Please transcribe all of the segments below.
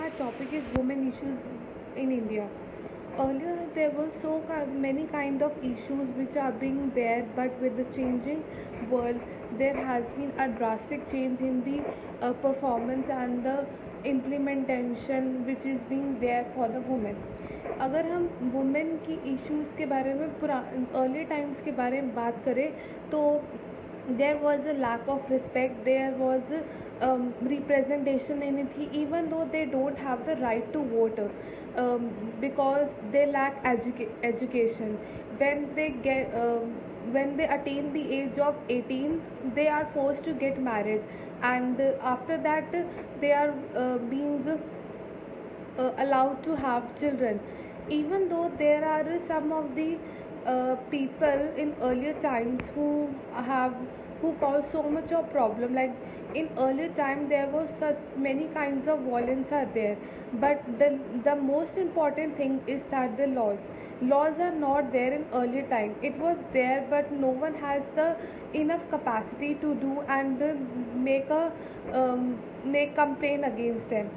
my topic is women issues in India. Earlier, there were many kind of issues which are being there, but with the changing world, there has been a drastic change in the performance and the implementation which is being there for the women. अगर हम women की issues के बारे में early times के बारे में बात करें तो there was a lack of respect, there was representation in it, even though they don't have the right to vote, because they lack education. When they get when they attain the age of 18, they are forced to get married, and after that they are being allowed to have children. Even though there are some of the people in earlier times have who cause so much of problem, like in earlier time there was such many kinds of violence are there, but the most important thing is that the laws are not there in earlier time. It was there, but no one has the enough capacity to do and make a make complaint against them.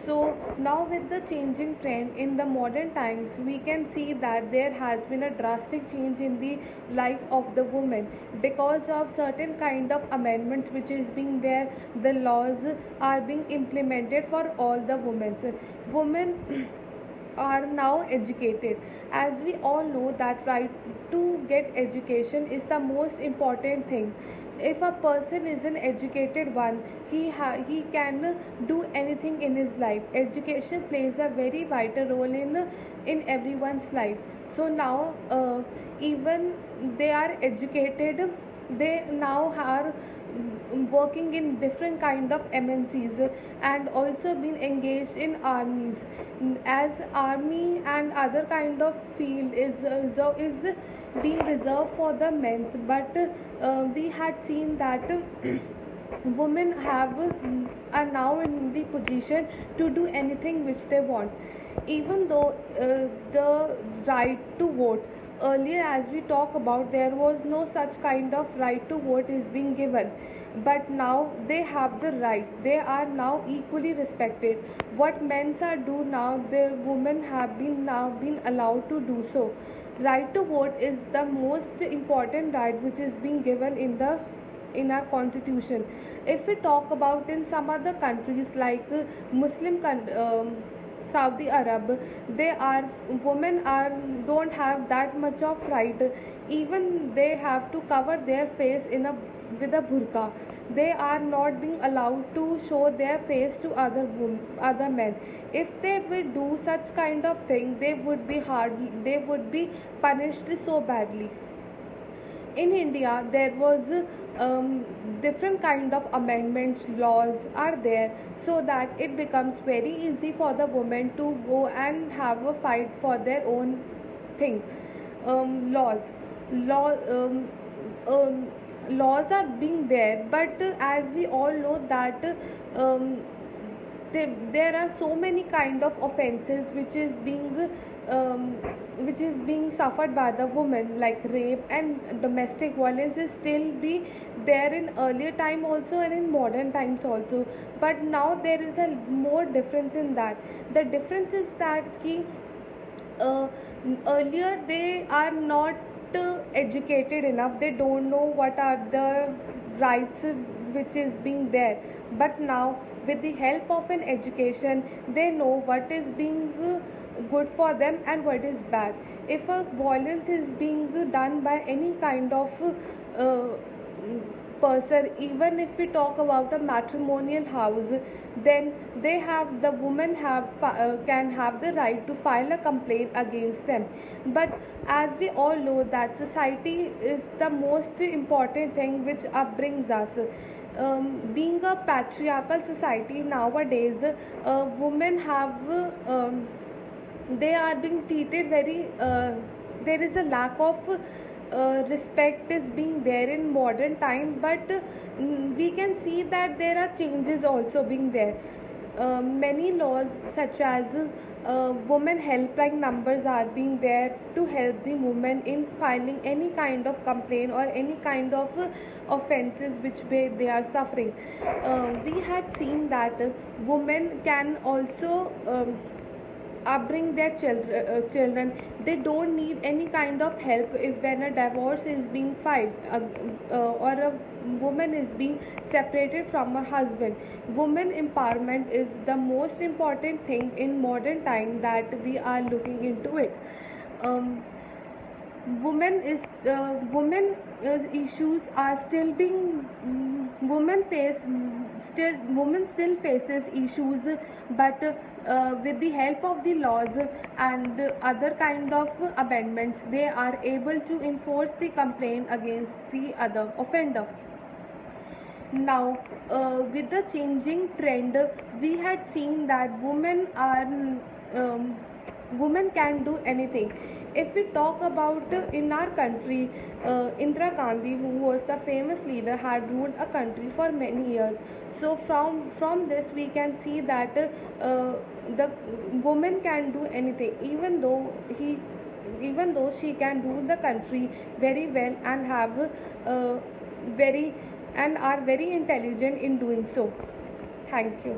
So now with the changing trend in the modern times, we can see that there has been a drastic change in the life of the woman because of certain kind of amendments which is being there. The laws are being implemented for all the women. Women are now educated. As we all know that right to get education is the most important thing. If a person is an educated one, he can do anything in his life. Education plays a very vital role in everyone's life. So now even they are educated, they now are working in different kind of MNCs and also been engaged in armies, as army and other kind of field is being reserved for the men, but we had seen that women have are now in the position to do anything which they want. Even though the right to vote, earlier as we talk about, there was no such kind of right to vote is being given, but now they have the right, they are now equally respected. What men are do now, the women have been now been allowed to do so. Right to vote is the most important right which is being given in our constitution. If we talk about in some other countries like Saudi Arab, they are women are don't have that much of right. Even they have to cover their face in a with a burqa. They are not being allowed to show their face to other men. If they will do such kind of thing, they would be punished so badly. In India, there was different kind of amendments, laws are there, so that it becomes very easy for the women to go and have a fight for their own thing. Laws, law, laws are being there, but as we all know that there are so many kind of offenses um, which is being suffered by the woman, like rape and domestic violence is still be there in earlier time also and in modern times also, but now there is a more difference in that. The difference is that uh, earlier they are not educated enough, they don't know what are the rights which is being there, but now with the help of an education they know what is being good for them and what is bad. If a violence is being done by any kind of uh, person, even if we talk about a matrimonial house, then they have the women can have the right to file a complaint against them. But as we all know that society is the most important thing which upbrings us. Being a patriarchal society nowadays, women have they are being treated very there is a lack of respect is being there in modern time, but we can see that there are changes also being there. many laws such as women helpline numbers are being there to help the women in filing any kind of complaint or any kind of offenses which they are suffering. We had seen that women can also bring their children. They don't need any kind of help if when a divorce is being filed, or a woman is being separated from her husband. Women empowerment is the most important thing in modern time that we are looking into it. um, women issues are still being, women still faces issues, but with the help of the laws and other kind of amendments, they are able to enforce the complaint against the other offender. Now, with the changing trend, we had seen that um, women can do anything. If we talk about in our country, Indira Gandhi, who was the famous leader, had ruled a country for many years. So from this we can see that the woman can do anything, even though she can rule the country very well and have very and are very intelligent in doing so. Thank you.